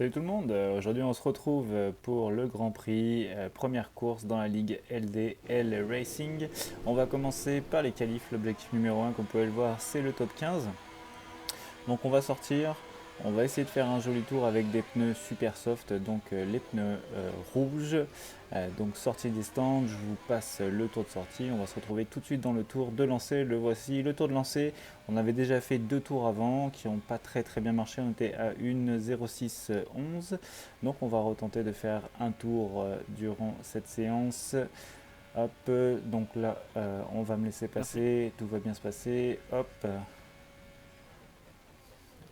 Salut tout le monde, aujourd'hui on se retrouve pour le Grand Prix, première course dans la ligue LDL Racing. On va commencer par les qualifs, l'objectif numéro 1 comme vous pouvez le voir c'est le top 15. Donc on va sortir, on va essayer de faire un joli tour avec des pneus super soft, donc les pneus rouges. Donc sortie des stands, je vous passe le tour de sortie, on va se retrouver tout de suite dans le tour de lancer. Le voici, le tour de lancer. On avait déjà fait deux tours avant qui n'ont pas très bien marché, on était à 1,06,11. Donc on va retenter de faire un tour durant cette séance. Hop, donc là on va me laisser passer, tout va bien se passer. Hop,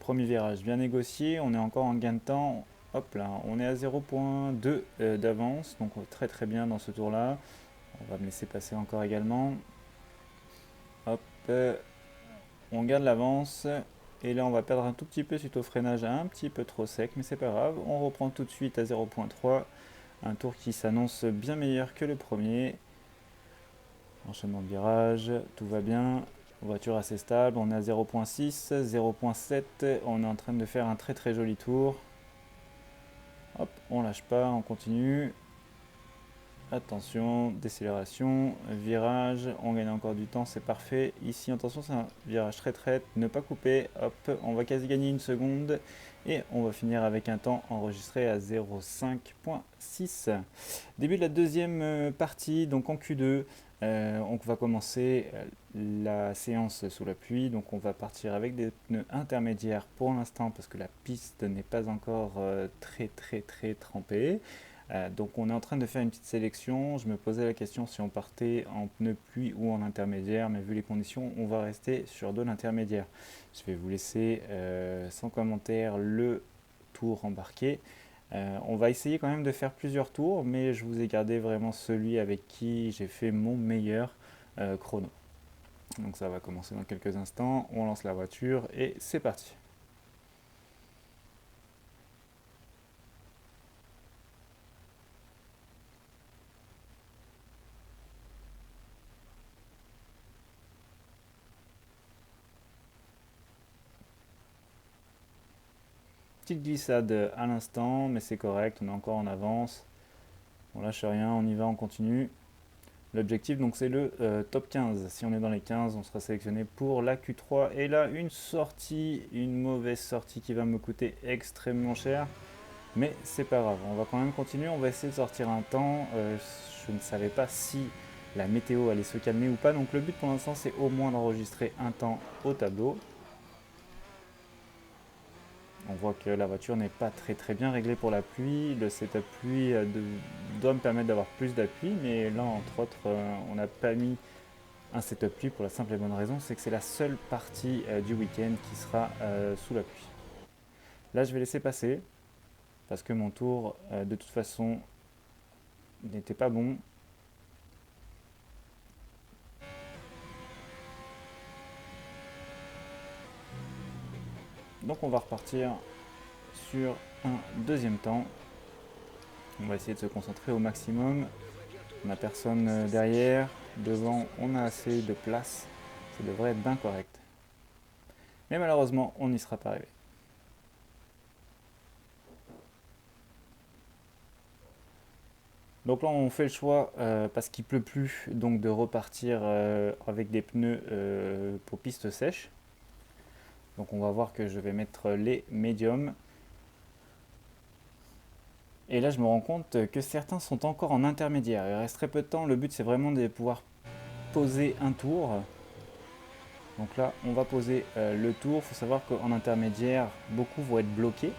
premier virage bien négocié, on est encore en gain de temps. Hop là, on est à 0,2 d'avance, donc très bien dans ce tour là. On va me laisser passer encore également. Hop, on garde l'avance. Et là on va perdre un tout petit peu suite au freinage un petit peu trop sec, mais c'est pas grave. On reprend tout de suite à 0,3. Un tour qui s'annonce bien meilleur que le premier. Enchaînement de virage, tout va bien. Voiture assez stable, on est à 0,6, 0,7. On est en train de faire un très joli tour. Hop, on lâche pas, on continue. Attention, décélération, virage, on gagne encore du temps, c'est parfait. Ici, attention, c'est un virage très, ne pas couper. Hop, on va quasi gagner une seconde et on va finir avec un temps enregistré à 0,5.6. Début de la deuxième partie, donc en Q2. On va commencer la séance sous la pluie, donc on va partir avec des pneus intermédiaires pour l'instant parce que la piste n'est pas encore très trempée. Donc on est en train de faire une petite sélection. Je me posais la question si on partait en pneu pluie ou en intermédiaire, mais vu les conditions, on va rester sur de l'intermédiaire. Je vais vous laisser sans commentaire le tour embarqué. On va essayer quand même de faire plusieurs tours, mais je vous ai gardé vraiment celui avec qui j'ai fait mon meilleur chrono. Donc ça va commencer dans quelques instants. On lance la voiture et c'est parti. Petite glissade à l'instant, mais c'est correct, on est encore en avance. On lâche rien, on y va, on continue. L'objectif donc c'est le top 15. Si on est dans les 15, on sera sélectionné pour la Q3. Et là, une mauvaise sortie qui va me coûter extrêmement cher. Mais c'est pas grave, on va quand même continuer, on va essayer de sortir un temps. Je ne savais pas si la météo allait se calmer ou pas, donc le but pour l'instant c'est au moins d'enregistrer un temps au tableau. On voit que la voiture n'est pas très bien réglée pour la pluie. Le setup pluie doit me permettre d'avoir plus d'appui, mais là entre autres on n'a pas mis un setup pluie pour la simple et bonne raison, c'est que c'est la seule partie du week-end qui sera sous la pluie. Là je vais laisser passer parce que mon tour de toute façon n'était pas bon. Donc on va repartir sur un deuxième temps. On va essayer de se concentrer au maximum. On n'a personne derrière. Devant, on a assez de place. Ça devrait être bien correct. Mais malheureusement, on n'y sera pas arrivé. Donc là, on fait le choix, parce qu'il pleut plus, donc de repartir avec des pneus pour piste sèche. Donc on va voir que je vais mettre les médiums. Et là, je me rends compte que certains sont encore en intermédiaire. Il reste très peu de temps. Le but, c'est vraiment de pouvoir poser un tour. Donc là, on va poser le tour. Il faut savoir qu'en intermédiaire, beaucoup vont être bloqués.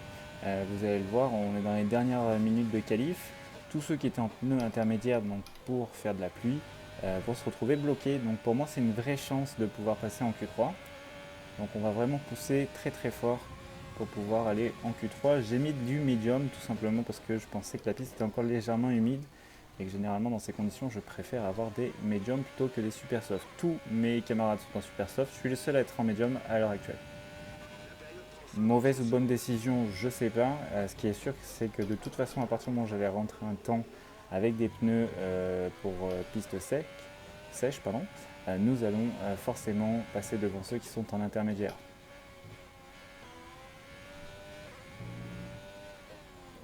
Vous allez le voir, on est dans les dernières minutes de qualif. Tous ceux qui étaient en pneus intermédiaires donc pour faire de la pluie vont se retrouver bloqués. Donc pour moi, c'est une vraie chance de pouvoir passer en Q3. Donc on va vraiment pousser très fort pour pouvoir aller en Q3. J'ai mis du médium tout simplement parce que je pensais que la piste était encore légèrement humide et que généralement dans ces conditions je préfère avoir des médiums plutôt que des super soft. Tous mes camarades sont en super soft, je suis le seul à être en médium à l'heure actuelle. Mauvaise ou bonne décision, je sais pas. Ce qui est sûr, c'est que de toute façon, à partir du moment où j'allais rentrer un temps avec des pneus pour piste sèche, nous allons forcément passer devant ceux qui sont en intermédiaire.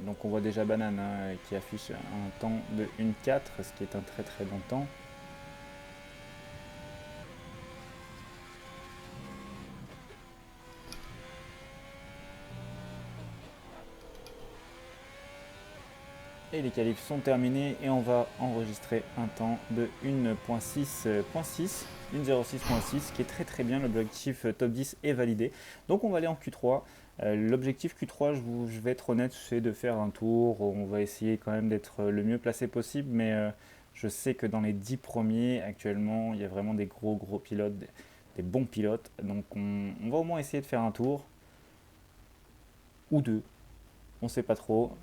Donc on voit déjà Banane hein, qui affiche un temps de 1,4, ce qui est un très très bon temps. Et les qualifs sont terminés et on va enregistrer un temps de 1.6.6, 1.06.6 qui est très très bien. L'objectif top 10 est validé. Donc on va aller en Q3. L'objectif Q3, je vais être honnête, c'est de faire un tour. On va essayer quand même d'être le mieux placé possible, mais je sais que dans les 10 premiers actuellement, il y a vraiment des gros pilotes, des bons pilotes. Donc on va au moins essayer de faire un tour ou deux. On sait pas trop.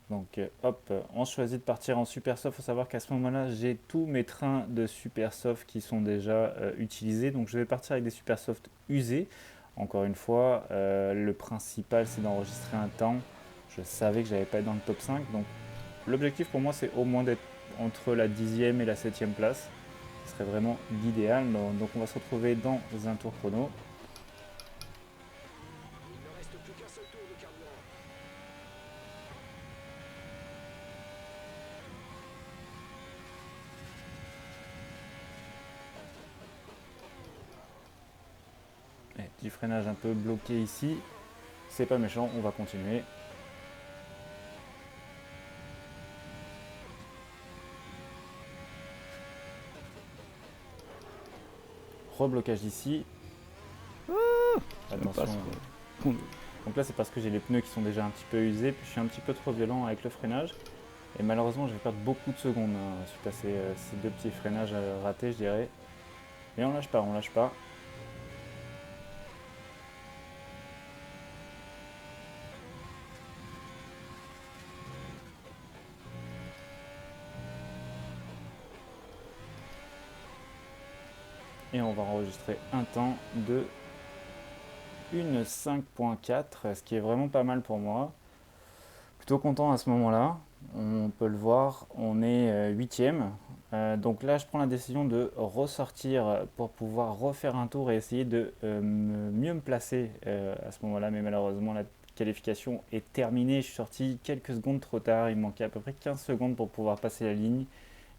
Donc hop, on choisit de partir en Supersoft. Il faut savoir qu'à ce moment-là, j'ai tous mes trains de Supersoft qui sont déjà utilisés. Donc je vais partir avec des Supersoft usés. Encore une fois, le principal c'est d'enregistrer un temps. Je savais que j'allais pas être dans le top 5. Donc l'objectif pour moi c'est au moins d'être entre la 10e et la 7e place. Ce serait vraiment l'idéal. Donc on va se retrouver dans un tour chrono. Petit freinage un peu bloqué ici. C'est pas méchant, on va continuer. Reblocage ici. Attention. Donc là c'est parce que j'ai les pneus qui sont déjà un petit peu usés, puis je suis un petit peu trop violent avec le freinage. Et malheureusement je vais perdre beaucoup de secondes suite à ces deux petits freinages ratés je dirais. Mais on lâche pas, on lâche pas. Et on va enregistrer un temps de 1.5.4, ce qui est vraiment pas mal pour moi. Plutôt content à ce moment-là. On peut le voir, on est 8e. Donc là, je prends la décision de ressortir pour pouvoir refaire un tour et essayer de mieux me placer à ce moment-là. Mais malheureusement, la qualification est terminée. Je suis sorti quelques secondes trop tard. Il me manquait à peu près 15 secondes pour pouvoir passer la ligne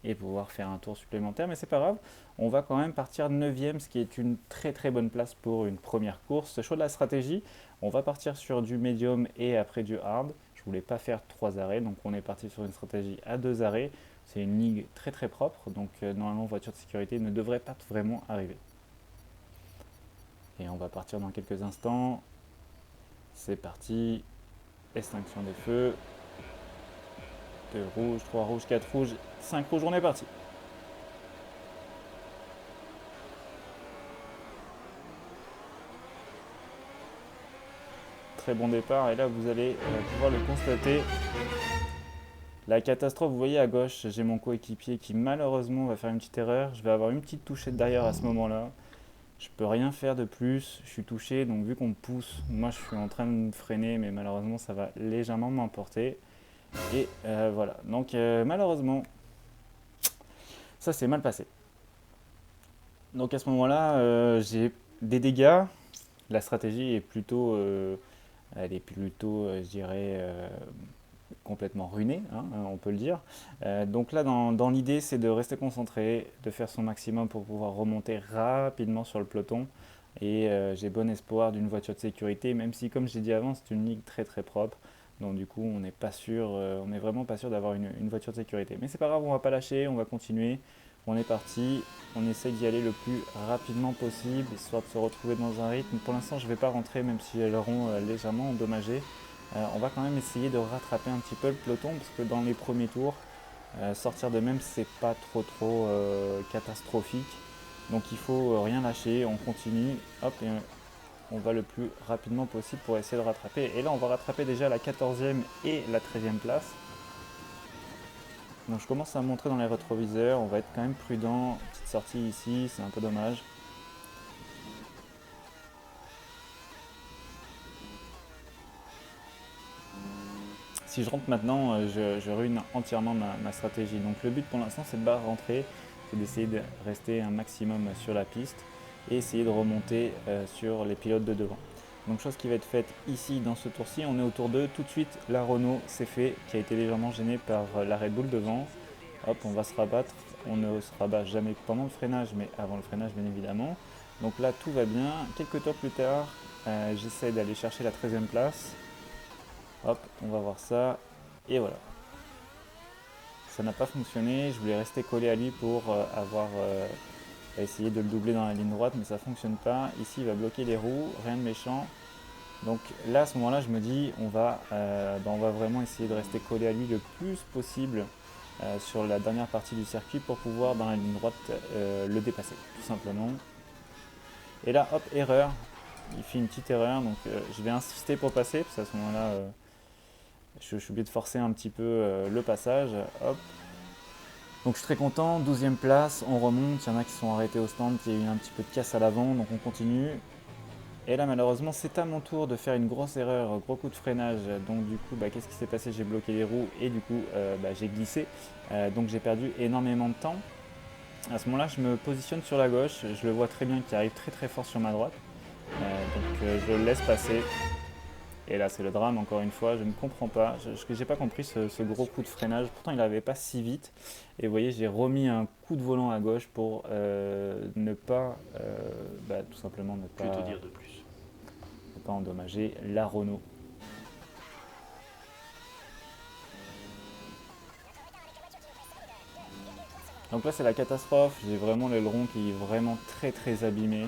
et pouvoir faire un tour supplémentaire. Mais c'est pas grave, on va quand même partir 9e, ce qui est une très très bonne place pour une première course. Choix de la stratégie, on va partir sur du médium et après du hard. Je voulais pas faire 3 arrêts, donc on est parti sur une stratégie à 2 arrêts. C'est une ligne très très propre, donc normalement voiture de sécurité ne devrait pas vraiment arriver. Et on va partir dans quelques instants. C'est parti. Extinction des feux. 2 rouges, 3 rouges, 4 rouges, 5 rouges, on est parti. Très bon départ et là vous allez pouvoir le constater. La catastrophe, vous voyez à gauche, j'ai mon coéquipier qui malheureusement va faire une petite erreur. Je vais avoir une petite touchette derrière à ce moment-là. Je peux rien faire de plus, je suis touché, donc vu qu'on me pousse, moi je suis en train de me freiner, mais malheureusement ça va légèrement m'emporter. Et voilà, donc malheureusement, ça s'est mal passé. Donc à ce moment-là, j'ai des dégâts. La stratégie est plutôt, elle est plutôt, je dirais, complètement ruinée, hein, on peut le dire. Donc là, dans l'idée, c'est de rester concentré, de faire son maximum pour pouvoir remonter rapidement sur le peloton. Et j'ai bon espoir d'une voiture de sécurité, même si, comme j'ai dit avant, c'est une ligne très très propre. Donc du coup, on n'est pas sûr, on n'est vraiment pas sûr d'avoir une voiture de sécurité. Mais c'est pas grave, on va pas lâcher, on va continuer. On est parti, on essaie d'y aller le plus rapidement possible, histoire de se retrouver dans un rythme. Pour l'instant, je ne vais pas rentrer, même si elles auront légèrement endommagé. On va quand même essayer de rattraper un petit peu le peloton, parce que dans les premiers tours, sortir de même, c'est pas trop catastrophique. Donc il faut rien lâcher, on continue, hop, et on va le plus rapidement possible pour essayer de rattraper. Et là, on va rattraper déjà la 14e et la 13e place. Donc je commence à montrer dans les rétroviseurs, on va être quand même prudent. Petite sortie ici, c'est un peu dommage. Si je rentre maintenant, je ruine entièrement ma stratégie. Donc le but pour l'instant, c'est de ne pas rentrer, c'est d'essayer de rester un maximum sur la piste. et essayer de remonter sur les pilotes de devant. Donc chose qui va être faite ici dans ce tour-ci, on est au tour 2, tout de suite la Renault c'est fait, qui a été légèrement gênée par la Red Bull devant. Hop, on va se rabattre, on ne se rabat jamais pendant le freinage, mais avant le freinage bien évidemment. Donc là tout va bien, quelques tours plus tard, j'essaie d'aller chercher la 13e place. Hop, on va voir ça, et voilà. Ça n'a pas fonctionné, je voulais rester collé à lui pour essayer de le doubler dans la ligne droite, mais ça ne fonctionne pas. Ici il va bloquer les roues, rien de méchant. Donc là à ce moment là je me dis on va vraiment essayer de rester collé à lui le plus possible sur la dernière partie du circuit pour pouvoir dans la ligne droite le dépasser tout simplement. Et là hop, erreur, il fait une petite erreur, donc je vais insister pour passer parce qu'à ce moment là je suis obligé de forcer un petit peu le passage. Hop. Donc je suis très content, 12e place, on remonte, il y en a qui sont arrêtés au stand, il y a eu un petit peu de casse à l'avant, donc on continue. Et là malheureusement c'est à mon tour de faire une grosse erreur, gros coup de freinage, donc du coup qu'est-ce qui s'est passé, j'ai bloqué les roues et du coup j'ai glissé, donc j'ai perdu énormément de temps. À ce moment là je me positionne sur la gauche, je le vois très bien qui arrive très très fort sur ma droite, je le laisse passer. Et là c'est le drame encore une fois, je ne comprends pas, je n'ai pas compris ce gros coup de freinage, pourtant il n'avait pas si vite. Et vous voyez j'ai remis un coup de volant à gauche pour ne pas, tout simplement ne pas, Que te dire de plus? ne pas endommager la Renault. Donc là c'est la catastrophe, j'ai vraiment l'aileron qui est vraiment très très abîmé.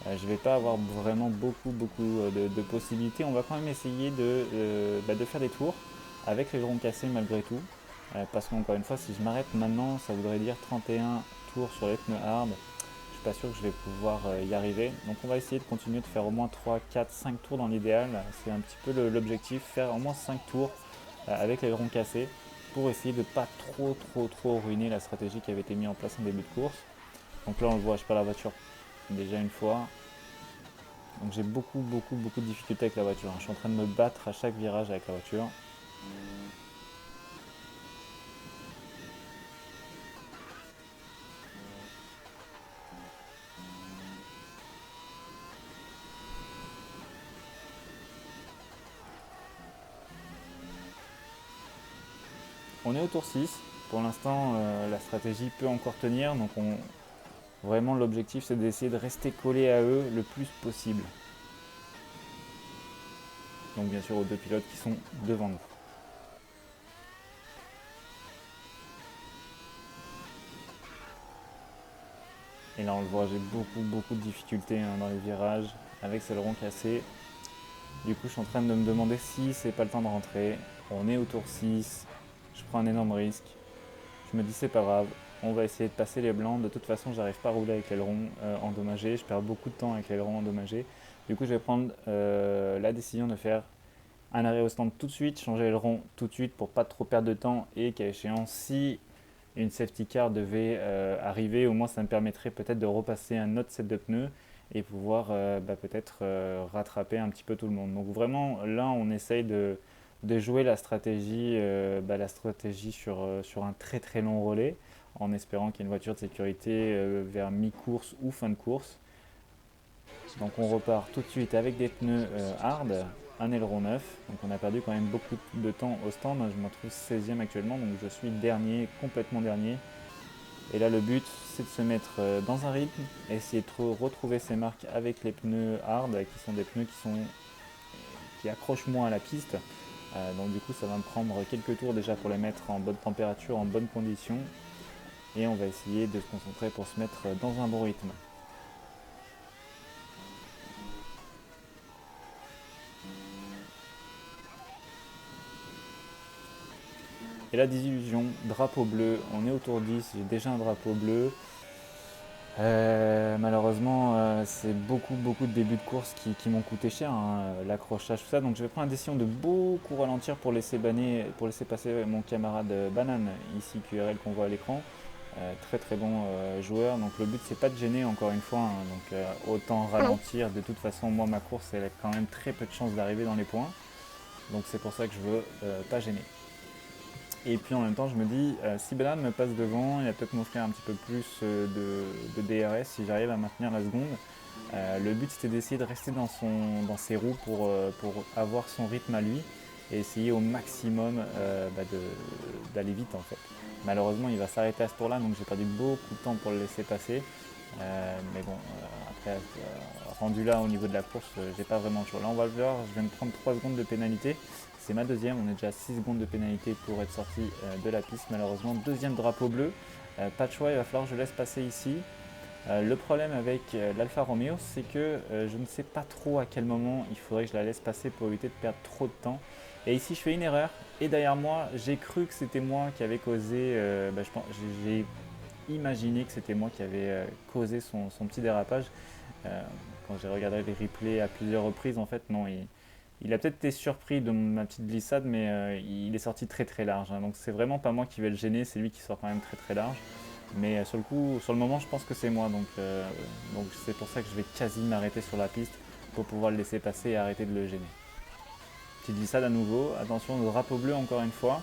Je ne vais pas avoir vraiment beaucoup de possibilités. On va quand même essayer de faire des tours avec l'aileron cassé malgré tout. Parce qu'encore une fois, si je m'arrête maintenant, ça voudrait dire 31 tours sur les pneus hard. Je suis pas sûr que je vais pouvoir y arriver. Donc on va essayer de continuer de faire au moins 3, 4, 5 tours dans l'idéal. C'est un petit peu l'objectif, faire au moins 5 tours avec l'aileron cassé pour essayer de ne pas trop ruiner la stratégie qui avait été mise en place en début de course. Donc là on le voit, je perds la voiture déjà une fois. Donc j'ai beaucoup de difficultés avec la voiture. Je suis en train de me battre à chaque virage avec la voiture. On est au tour 6. Pour l'instant, la stratégie peut encore tenir. Donc vraiment l'objectif c'est d'essayer de rester collé à eux le plus possible. Donc bien sûr aux deux pilotes qui sont devant nous. Et là on le voit, j'ai beaucoup de difficultés dans les virages avec ce aileron cassé. Du coup je suis en train de me demander si c'est pas le temps de rentrer. On est au tour 6, je prends un énorme risque. Je me dis c'est pas grave, on va essayer de passer les blancs. De toute façon j'arrive pas à rouler avec l'aileron endommagé, je perds beaucoup de temps avec l'aileron endommagé. Du coup je vais prendre la décision de faire un arrêt au stand tout de suite, changer l'aileron tout de suite pour pas trop perdre de temps et qu'à échéance si une safety car devait arriver, au moins ça me permettrait peut-être de repasser un autre set de pneus et pouvoir peut-être rattraper un petit peu tout le monde. Donc vraiment là on essaye de jouer la stratégie sur un très long relais en espérant qu'il y ait une voiture de sécurité vers mi-course ou fin de course. Donc on repart tout de suite avec des pneus hard, un aileron neuf. Donc on a perdu quand même beaucoup de temps au stand. Je m'en trouve 16e actuellement, donc je suis dernier, complètement dernier. Et là le but c'est de se mettre dans un rythme, essayer de retrouver ses marques avec les pneus hard, qui sont des pneus qui accrochent moins à la piste. Donc du coup ça va me prendre quelques tours déjà pour les mettre en bonne température, en bonnes conditions. Et on va essayer de se concentrer pour se mettre dans un bon rythme. Et la désillusion, drapeau bleu, on est au tour 10, j'ai déjà un drapeau bleu. Malheureusement, c'est beaucoup de débuts de course qui m'ont coûté cher, l'accrochage, tout ça. Donc je vais prendre la décision de beaucoup ralentir pour laisser passer mon camarade Banane, ici QRL qu'on voit à l'écran. Très bon joueur. Donc le but c'est pas de gêner encore une fois, donc autant ralentir. De toute façon, moi ma course elle a quand même très peu de chances d'arriver dans les points. Donc c'est pour ça que je veux pas gêner. Et puis en même temps, je me dis, si Banane me passe devant, il va peut-être m'offrir un petit peu plus de DRS si j'arrive à maintenir la seconde. Le but c'était d'essayer de rester dans ses roues pour avoir son rythme à lui et essayer au maximum d'aller vite en fait. Malheureusement il va s'arrêter à ce tour là donc j'ai perdu beaucoup de temps pour le laisser passer. Mais bon, après rendu là au niveau de la course, j'ai pas vraiment le choix. Là on va le voir, je viens de prendre 3 secondes de pénalité. C'est ma deuxième, on est déjà à 6 secondes de pénalité pour être sorti de la piste malheureusement. Deuxième drapeau bleu, pas de choix, il va falloir que je laisse passer ici. Le problème avec l'Alfa Romeo, c'est que je ne sais pas trop à quel moment il faudrait que je la laisse passer pour éviter de perdre trop de temps. Et ici, je fais une erreur. Et derrière moi, j'ai cru que c'était moi qui avait causé. J'ai imaginé que c'était moi qui avait causé son petit dérapage. Euh, Quand j'ai regardé les replays à plusieurs reprises, en fait, non, il a peut-être été surpris de ma petite glissade, mais il est sorti très très large. Hein. Donc c'est vraiment pas moi qui vais le gêner, c'est lui qui sort quand même très très large. Mais sur le coup, sur le moment, je pense que c'est moi. Donc c'est pour ça que je vais quasi m'arrêter sur la piste pour pouvoir le laisser passer et arrêter de le gêner. Petite glissade à nouveau. Attention, le drapeau bleu encore une fois.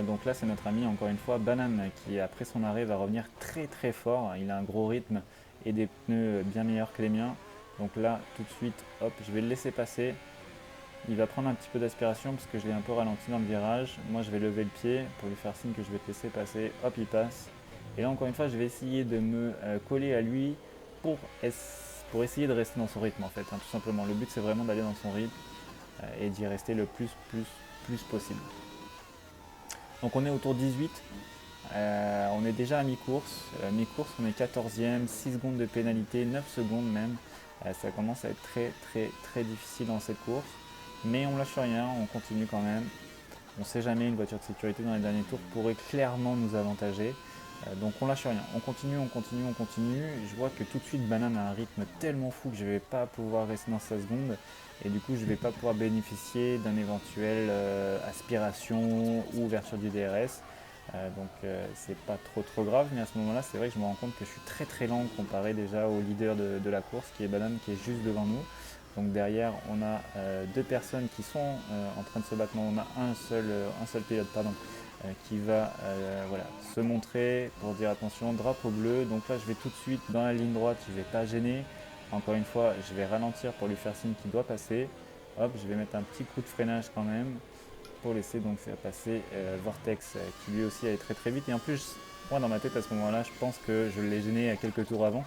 Donc là, c'est notre ami encore une fois, Banane, qui après son arrêt va revenir très très fort. Il a un gros rythme et des pneus bien meilleurs que les miens. Donc là, tout de suite, hop, je vais le laisser passer. Il va prendre un petit peu d'aspiration parce que je l'ai un peu ralenti dans le virage. Moi, je vais lever le pied pour lui faire signe que je vais te laisser passer. Hop, il passe. Et là, encore une fois, je vais essayer de me coller à lui pour, pour essayer de rester dans son rythme, en fait, hein, tout simplement. Le but, c'est vraiment d'aller dans son rythme et d'y rester le plus possible. Donc, on est au tour 18. On est déjà à mi-course. Mi-course, on est 14e, 6 secondes de pénalité, 9 secondes même. Ça commence à être très difficile dans cette course. Mais on lâche rien, on continue quand même. On ne sait jamais, une voiture de sécurité dans les derniers tours pourrait clairement nous avantager. Donc on lâche rien, on continue. Je vois que tout de suite Banane a un rythme tellement fou que je ne vais pas pouvoir rester dans sa seconde. Et du coup je ne vais pas pouvoir bénéficier d'un éventuel aspiration ou ouverture du DRS. C'est pas trop grave, mais à ce moment là c'est vrai que je me rends compte que je suis très lent comparé déjà au leader de la course qui est Banane qui est juste devant nous. Donc derrière on a deux personnes qui sont en train de se battre. Non, on a un seul pilote qui va se montrer pour dire attention, drapeau bleu. Donc là je vais tout de suite dans la ligne droite, je ne vais pas gêner. Encore une fois, je vais ralentir pour lui faire signe qu'il doit passer. Hop, je vais mettre un petit coup de freinage quand même pour laisser donc faire passer Vortex qui lui aussi allait très vite. Et en plus, moi dans ma tête à ce moment-là, je pense que je l'ai gêné à quelques tours avant.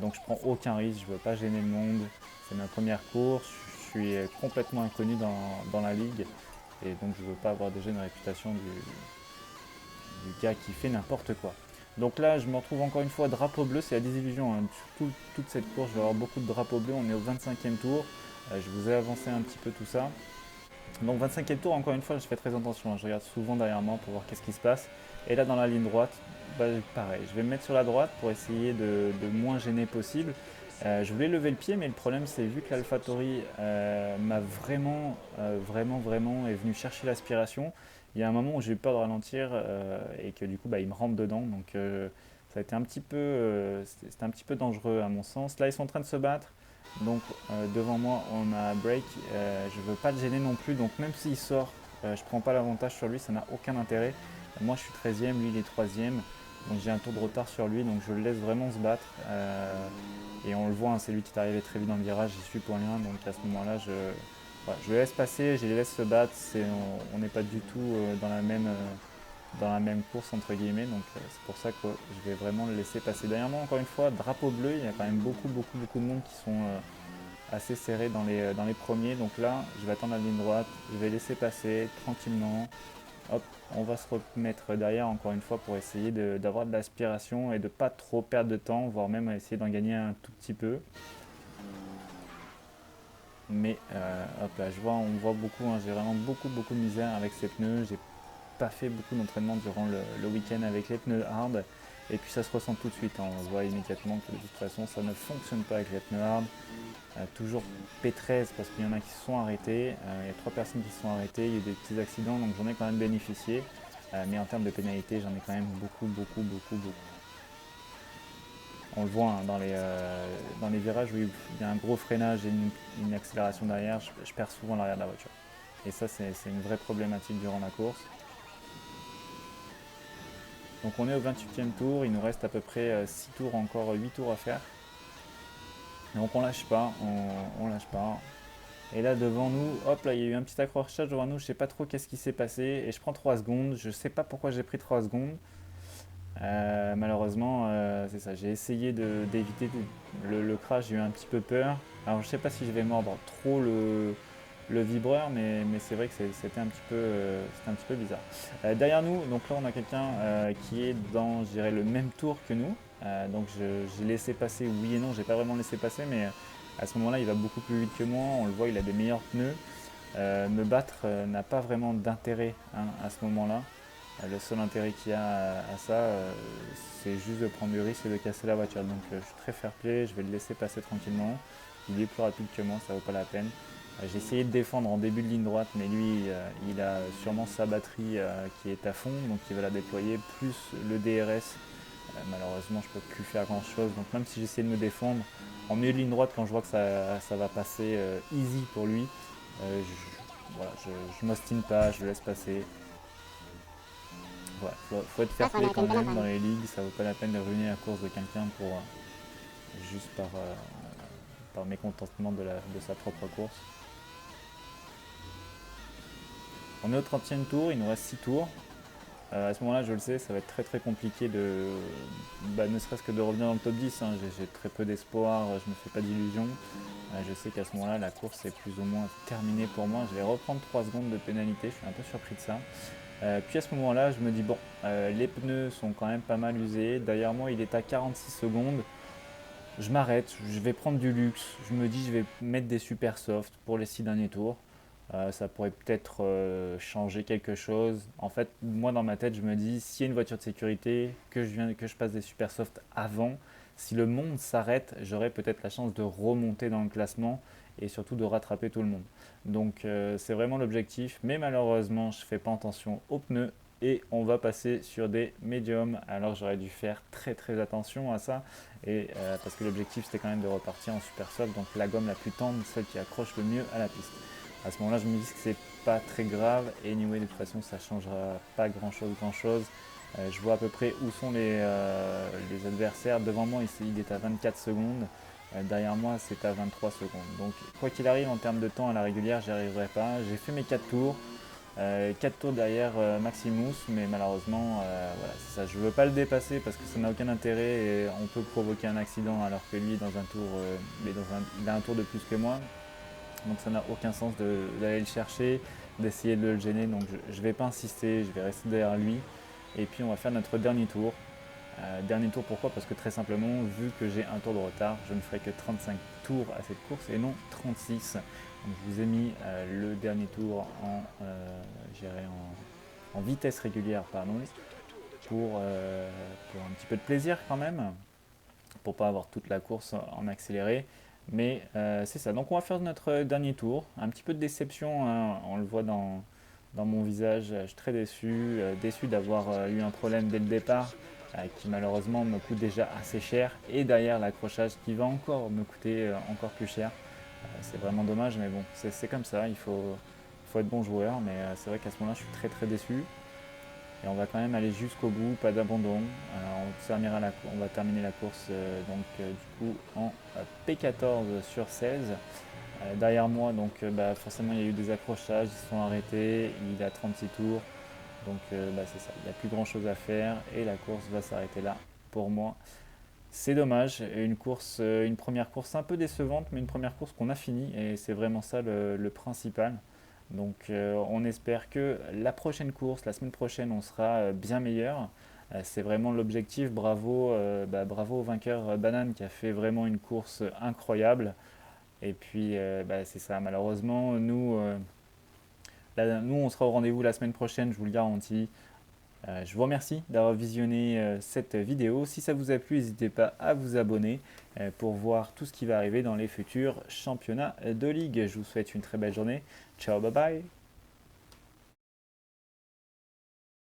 Donc je prends aucun risque, je ne veux pas gêner le monde. C'est ma première course, je suis complètement inconnu dans la ligue. Et donc je ne veux pas avoir déjà une réputation du gars qui fait n'importe quoi. Donc là, je me retrouve encore une fois drapeau bleu, c'est la désillusion. Hein. Toute cette course, je vais avoir beaucoup de drapeaux bleus. On est au 25e tour. Je vous ai avancé un petit peu tout ça. Donc 25e tour, encore une fois, je fais très attention. Hein. Je regarde souvent derrière moi pour voir qu'est-ce qui se passe. Et là, dans la ligne droite, pareil, je vais me mettre sur la droite pour essayer de moins gêner possible. Je voulais lever le pied, mais le problème, c'est vu que l'AlphaTauri m'a vraiment est venu chercher l'aspiration. Il y a un moment où j'ai eu peur de ralentir et que du coup, il me rentre dedans. Donc ça a été c'était un petit peu dangereux à mon sens. Là, ils sont en train de se battre. Donc devant moi on a break, je veux pas le gêner non plus, donc même s'il sort, je prends pas l'avantage sur lui, ça n'a aucun intérêt. Moi je suis 13e, lui il est 3e, donc j'ai un tour de retard sur lui, donc je le laisse vraiment se battre. Et on le voit, hein, c'est lui qui est arrivé très vite dans le virage, j'y suis pour rien, donc à ce moment là je le laisse passer, je les laisse se battre, on n'est pas du tout dans la même course entre guillemets, donc c'est pour ça que je vais vraiment le laisser passer. Derrière moi encore une fois, drapeau bleu, il y a quand même beaucoup de monde qui sont assez serrés dans les premiers, donc là je vais attendre la ligne droite, je vais laisser passer tranquillement. Hop, on va se remettre derrière encore une fois pour essayer d'avoir de l'aspiration et de pas trop perdre de temps, voire même essayer d'en gagner un tout petit peu. Mais hop là, on voit beaucoup, hein, j'ai vraiment beaucoup de misère avec ces pneus. J'ai pas fait beaucoup d'entraînement durant le week-end avec les pneus hard. Et puis ça se ressent tout de suite, hein. On voit immédiatement que de toute façon ça ne fonctionne pas avec les pneus hard. Toujours P13 parce qu'il y en a qui se sont arrêtés. Il y a 3 personnes qui se sont arrêtées, il y a eu des petits accidents donc j'en ai quand même bénéficié. Mais en termes de pénalité, j'en ai quand même beaucoup. On le voit, hein, dans les virages où il y a un gros freinage et une accélération derrière, je perds souvent l'arrière de la voiture. Et ça, c'est une vraie problématique durant la course. Donc on est au 28e tour, il nous reste à peu près 6 tours, encore 8 tours à faire. Donc on lâche pas, on lâche pas. Et là devant nous, hop là, il y a eu un petit accrochage devant nous, je sais pas trop qu'est-ce qui s'est passé. Et je prends 3 secondes, je sais pas pourquoi j'ai pris 3 secondes. Malheureusement, c'est ça, j'ai essayé d'éviter le crash, j'ai eu un petit peu peur. Alors je sais pas si je vais mordre trop le vibreur, mais c'est vrai que c'était un petit peu bizarre. Derrière nous, donc là on a quelqu'un qui est dans, je dirais, le même tour que nous. Donc j'ai laissé passer, oui et non, j'ai pas vraiment laissé passer, mais à ce moment-là il va beaucoup plus vite que moi, on le voit, il a des meilleurs pneus. Me battre n'a pas vraiment d'intérêt, hein, à ce moment-là. Le seul intérêt qu'il y a à ça, c'est juste de prendre du risque et de casser la voiture. Donc je suis très fair play, je vais le laisser passer tranquillement. Il est plus rapide que moi, ça vaut pas la peine. J'ai essayé de défendre en début de ligne droite, mais lui, il a sûrement sa batterie qui est à fond, donc il va la déployer, plus le DRS. Malheureusement, je ne peux plus faire grand-chose. Donc même si j'essaie de me défendre, en milieu de ligne droite, quand je vois que ça va passer easy pour lui, voilà, je m'ostine pas, je le laisse passer. Voilà, faut être fair play quand même dans les ligues, ça vaut pas la peine de ruiner la course de quelqu'un pour juste par mécontentement de sa propre course. On est au 30e tour, il nous reste 6 tours. À ce moment-là, je le sais, ça va être très très compliqué ne serait-ce que de revenir dans le top 10. Hein. J'ai très peu d'espoir, je me fais pas d'illusions. Je sais qu'à ce moment-là, la course est plus ou moins terminée pour moi. Je vais reprendre 3 secondes de pénalité, je suis un peu surpris de ça. Puis à ce moment-là, je me dis, bon, les pneus sont quand même pas mal usés. Derrière moi, il est à 46 secondes. Je m'arrête, je vais prendre du luxe. Je me dis, je vais mettre des super soft pour les 6 derniers tours. Ça pourrait peut-être changer quelque chose. En fait, moi dans ma tête, je me dis, s'il y a une voiture de sécurité, que je passe des super soft avant, si le monde s'arrête, j'aurai peut-être la chance de remonter dans le classement et surtout de rattraper tout le monde. Donc c'est vraiment l'objectif, mais malheureusement, je ne fais pas attention aux pneus et on va passer sur des médiums. Alors j'aurais dû faire très très attention à ça et parce que l'objectif c'était quand même de repartir en super soft, donc la gomme la plus tendre, celle qui accroche le mieux à la piste. À ce moment-là, je me dis que c'est pas très grave et anyway, de toute façon, ça changera pas grand-chose. Je vois à peu près où sont les adversaires. Devant moi, il est à 24 secondes. Derrière moi, c'est à 23 secondes. Donc, quoi qu'il arrive, en termes de temps à la régulière, j'y arriverai pas. J'ai fait mes 4 tours. 4 tours derrière Maximus, mais malheureusement, voilà, c'est ça. Je ne veux pas le dépasser parce que ça n'a aucun intérêt et on peut provoquer un accident alors que lui, dans un tour, il a un tour de plus que moi. Donc ça n'a aucun sens d'aller le chercher, d'essayer de le gêner. Donc je ne vais pas insister, je vais rester derrière lui. Et puis on va faire notre dernier tour. Dernier tour pourquoi? Parce que très simplement, vu que j'ai un tour de retard, je ne ferai que 35 tours à cette course et non 36. Donc je vous ai mis le dernier tour en vitesse régulière, pardon, pour un petit peu de plaisir quand même, pour pas avoir toute la course en accéléré. Mais c'est ça. Donc on va faire notre dernier tour. Un petit peu de déception, hein, on le voit dans mon visage. Je suis très déçu, déçu d'avoir eu un problème dès le départ qui malheureusement me coûte déjà assez cher. Et derrière l'accrochage qui va encore me coûter encore plus cher. C'est vraiment dommage, mais bon, c'est comme ça. Il faut être bon joueur. Mais c'est vrai qu'à ce moment-là, je suis très très déçu. Et on va quand même aller jusqu'au bout, pas d'abandon. On va terminer la course du coup en P14 sur 16. Derrière moi, donc forcément il y a eu des accrochages, ils se sont arrêtés, il a 36 tours. Donc c'est ça, il n'y a plus grand chose à faire et la course va s'arrêter là pour moi. C'est dommage, une première course un peu décevante, mais une première course qu'on a finie et c'est vraiment ça le principal. Donc on espère que la prochaine course, la semaine prochaine, on sera bien meilleur. C'est vraiment l'objectif. Bravo au vainqueur Banane qui a fait vraiment une course incroyable. Et puis c'est ça, malheureusement, nous on sera au rendez-vous la semaine prochaine, je vous le garantis. Je vous remercie d'avoir visionné cette vidéo. Si ça vous a plu, n'hésitez pas à vous abonner pour voir tout ce qui va arriver dans les futurs championnats de ligue. Je vous souhaite une très belle journée. Ciao, bye bye.